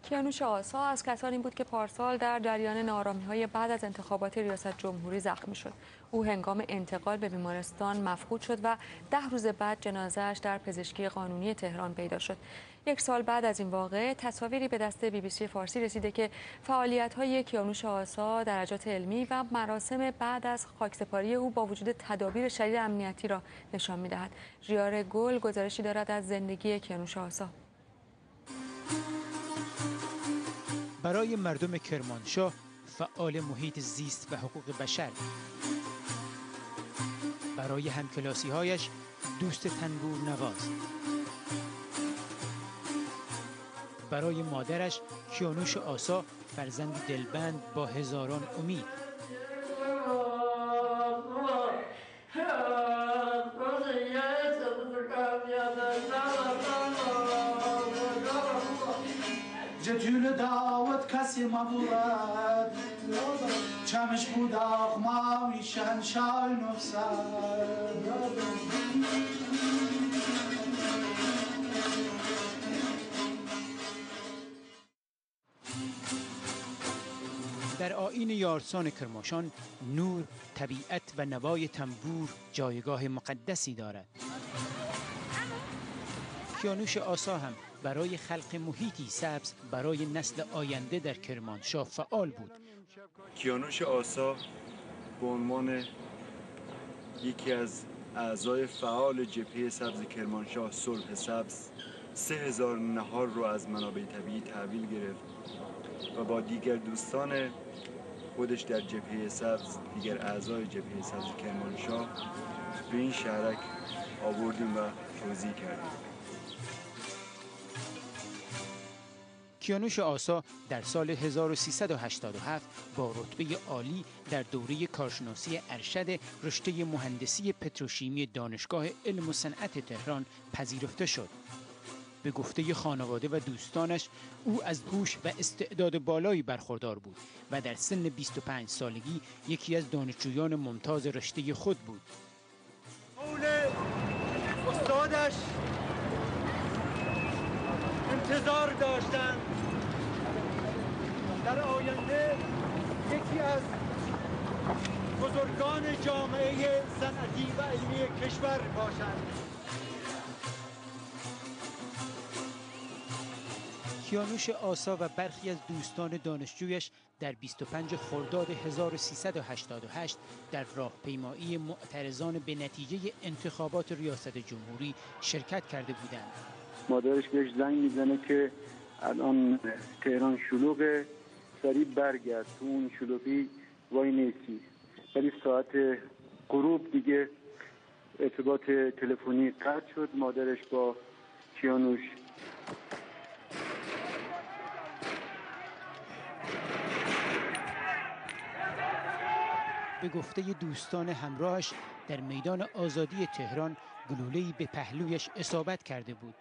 کیانوش آسا از کسانی بود که پارسال در جریان ناآرامی‌های بعد از انتخابات ریاست جمهوری زخمی شد. او هنگام انتقال به بیمارستان مفقود شد و 10 روز بعد جنازه‌اش در پزشکی قانونی تهران پیدا شد. 1 سال بعد از این واقعه تصاویری به دست BBC فارسی رسیده که فعالیت‌های کیانوش آسا، درجات علمی و مراسم بعد از خاکسپاری او با وجود تدابیر شدید امنیتی را نشان می‌دهد. ژیار گل گزارشی دارد از زندگی کیانوش آسا. برای مردم کرمانشاه فعال محیط زیست و حقوق بشر، برای همکلاسی‌هایش دوست تنبور نواز، برای مادرش کیانوش آسا فرزند دلبند با هزاران امید، جدول دعوت کسی مبورد چمش بود آغماوی شنشای نفسد. در آیین یارسان کرمانشاه نور، طبیعت و نوای تنبور جایگاه مقدسی دارد. کیانوش آسا هم برای خلق محیطی سبز برای نسل آینده در کرمانشاه فعال بود. کیانوش آسا به عنوان یکی از اعضای فعال جبهه سبز کرمانشاه صلح سبز 3000 نهار رو از منابع طبیعی تحویل گرفت و با دیگر دوستان خودش در جبهه سبز، دیگر اعضای جبهه سبز کرمانشاه به این شهرک آوردیم و توزیع کردیم. کیانوش آسا در سال 1387 با رتبه عالی در دوره کارشناسی ارشد رشته مهندسی پتروشیمی دانشگاه علم و صنعت تهران پذیرفته شد. به گفته خانواده و دوستانش او از هوش و استعداد بالایی برخوردار بود و در سن 25 سالگی یکی از دانشجویان ممتاز رشته خود بود. قول استادش انتظار داشتند در آینده یکی از بزرگان جامعه صنعتی و علمی کشور باشند. کیانوش آسا و برخی از دوستان دانشجویش در 25 خرداد 1388 در راهپیمایی معترضان به نتیجه انتخابات ریاست جمهوری شرکت کرده بودند. مادرش بهش زنگ میزنه که الان تهران شلوغه، سریع برگرد، تو اون شلوغی وای نیستی. ولی ساعت غروب دیگه ارتباط تلفنی قطع شد. مادرش با کیانوش به گفته دوستان همراهش در میدان آزادی تهران گلوله‌ای به پهلویش اصابت کرده بود.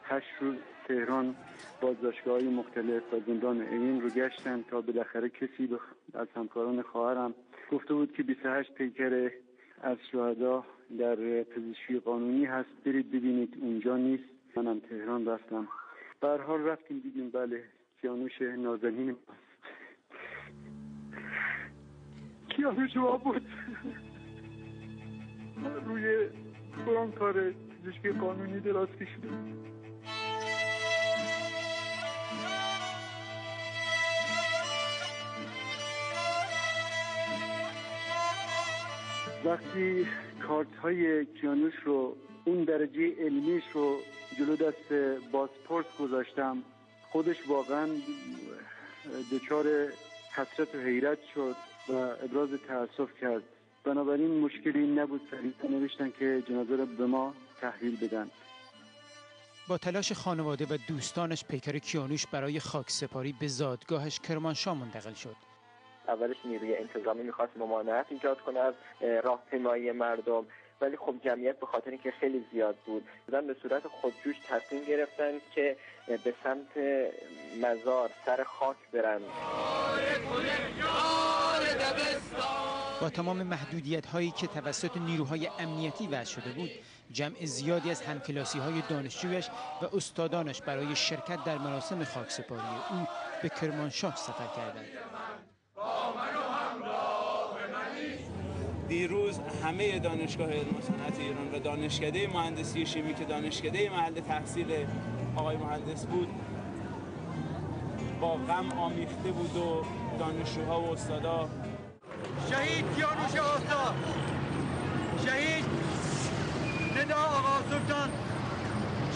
8 روز تهران بازداشتگاه‌های مختلف و زندان اوین رو گشتن تا بالاخره کسی از همکاران خواهرم گفته بود که 28 پیکر از شهدا در پزشکی قانونی هست، برید ببینید، اونجا نیست. منم تهران رفتم. به هر حال رفتیم دیدیم بله کیانوش نازنین کیانوش ما بود. روی برانکار پزشکی قانونی دراز کشیدیم. وقتی کارت های کیانوش رو، اون درجه علمیش رو جلو دست بازپرس گذاشتم، خودش واقعا دچار حسرت و حیرت شد و ابراز تأسف کرد. بنابراین مشکلی نبود، سریع نوشتن که جنازه رو به ما تحویل بدن. با تلاش خانواده و دوستانش پیکر کیانوش برای خاکسپاری به زادگاهش کرمانشاه منتقل شد. اولش نیروی انتظامی میخواست ممانعت ایجاد کنه از راهپیمایی مردم، ولی خب جمعیت به خاطر اینکه خیلی زیاد بود به صورت خودجوش تصمیم گرفتن که به سمت مزار سر خاک برن. با تمام محدودیت‌هایی که توسط نیروهای امنیتی وضع شده بود، جمع زیادی از همکلاسی‌های دانشجویش و استادانش برای شرکت در مراسم خاکسپاری او به کرمانشاه سفر کردند. دیروز همه دانشگاه علم و صنعت ایران و دانشکده مهندسی شیمی که دانشکده محل تحصیل آقای مهندس بود با غم آمیخته بود و دانشجوها و استادا. شهید کیانوش آسا، شهید ندا آقا سلطان،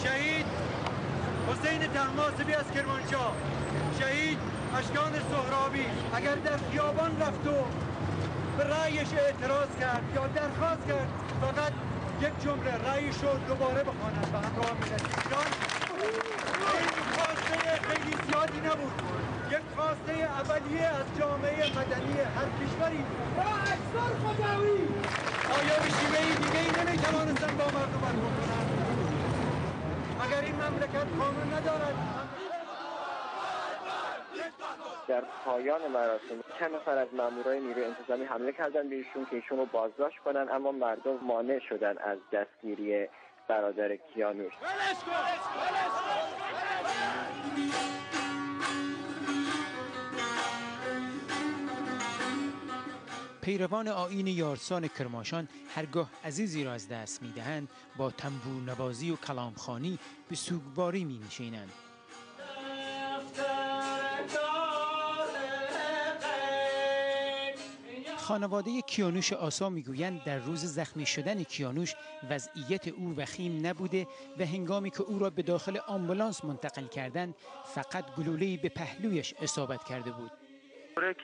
شهید حسین طهماسبی از کرمانشاه، شهید اشکان سهرابی اگر در خیابان رفت و به رأیش اعتراض کرد یا درخواست کرد فقط یک جمله رأیش رو دوباره بخواند به همراه ملت ایران، این خواسته خیلی زیادی نبود، یک خواسته اولیه از جامعه مدنی هر کشوری. با اکثر خداوی آیا به شیوهی دیگه‌ای نمی‌توانستن با مردم برخورد کنند؟ اگر این مملکت قانون ندارد. در پایان مراسم چند نفر از مامورای نیروی انتظامی حمله کردند به ایشون که ایشون رو بازداشت کنن، اما مردم مانع شدن از دستگیری برادر کیانوش. پیروان آیین یارسان کرمانشاه هرگاه عزیزی را از دست می‌دهند با تنبور نوازی و کلامخوانی به سوگواری می‌نشینند. خانواده کیانوش آسا میگویند در روز زخمی شدن کیانوش وضعیت او وخیم نبوده و هنگامی که او را به داخل آمبولانس منتقل کردند فقط گلوله‌ای به پهلویش اصابت کرده بود.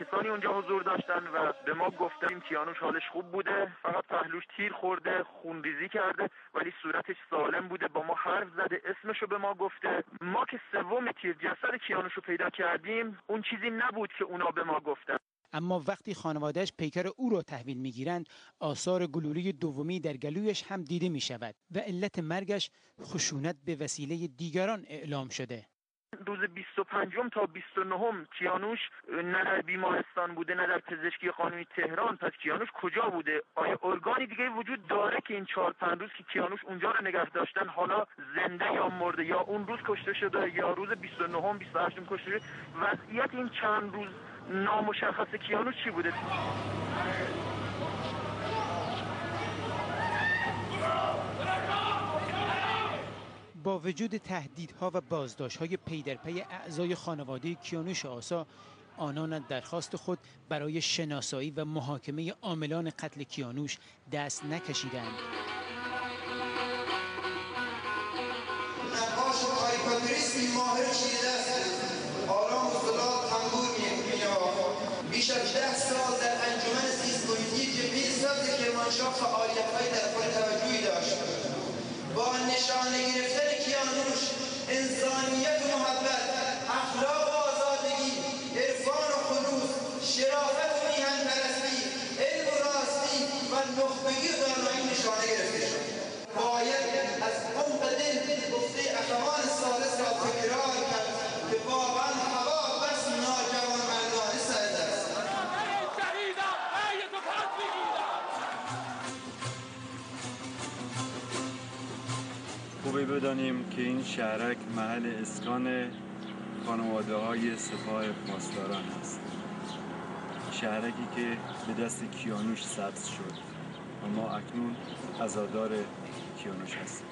کسانی اونجا حضور داشتن و به ما گفتن کیانوش حالش خوب بوده، فقط پهلوش تیر خورده، خونریزی کرده، ولی صورتش سالم بوده، با ما حرف زده، اسمشو به ما گفته. ما که سوم تیر جسد کیانوشو پیدا کردیم اون چیزی نبود که اونا به ما گفتن. اما وقتی خانواده‌اش پیکر او را تحویل می‌گیرند آثار گلوله دومی در گلویش هم دیده می‌شود و علت مرگش خشونت به وسیله دیگران اعلام شده. روز 25 تا 29 کیانوش نه در بیمارستان بوده نه در پزشکی قانونی تهران. پس کیانوش کجا بوده؟ آیا ارگانی دیگه وجود داره که این 4-5 روز که کیانوش اونجا رو نگه داشتن حالا زنده یا مرده، یا اون روز کشته شده یا روز 29 28 کشته شده؟ وضعیت این چند روز نامشخص کیانوش چی بوده؟ با وجود تهدیدها و بازداشت‌های پی در پی اعضای خانواده کیانوش آسا، آنان از درخواست خود برای شناسایی و محاکمه عاملان قتل کیانوش دست نکشیدند. نقاش و کاریکاتوریستی ماهر چیده است، آرام و صلات تنبور می‌نواخت. بیش از 10 سال در انجمن زیست‌محیطی جبهه سبز کرمانشاه فعالیت‌های در خود توجهی داشت. با نشانه گرفتن کیانوش انسانیت و محبت، اخلاق و آزادگی، عرفان و خلوص، شرافت و میهن‌پرستی، علم و راستی و نخبگی و دانایی نشانه گرفته شد. باید از عمق دل گفته اخوان ثالث را تکرار کرد که واقعا هوا بس ناجوانمردانه سرد است. خوبه بدانیم که این شهرک محل اسکان خانواده‌های سپاه پاسداران است. شهرکی که به دست کیانوش سبز شد و ما اکنون عزادار کیانوش هستیم.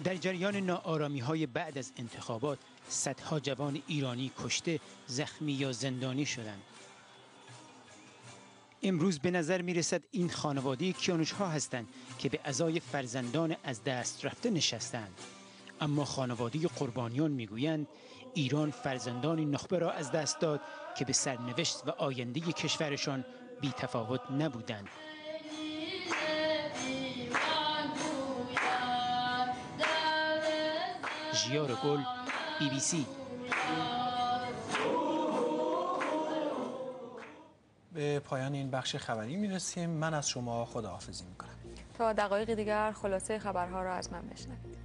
در جریان ناآرامی‌های بعد از انتخابات صدها جوان ایرانی کشته، زخمی یا زندانی شدند. امروز به نظر می رسد این خانواده کیانوش ها هستند که به عزای فرزندان از دست رفته نشستند. اما خانواده قربانیان می گویند ایران فرزندانی نخبه را از دست داد که به سرنوشت و آینده کشورشان بی تفاوت نبودند. ژیار گل، BBC. به پایان این بخش خبری میرسیم. من از شما خداحافظی میکنم. تا دقایق دیگر خلاصه خبرها را از من بشنوید.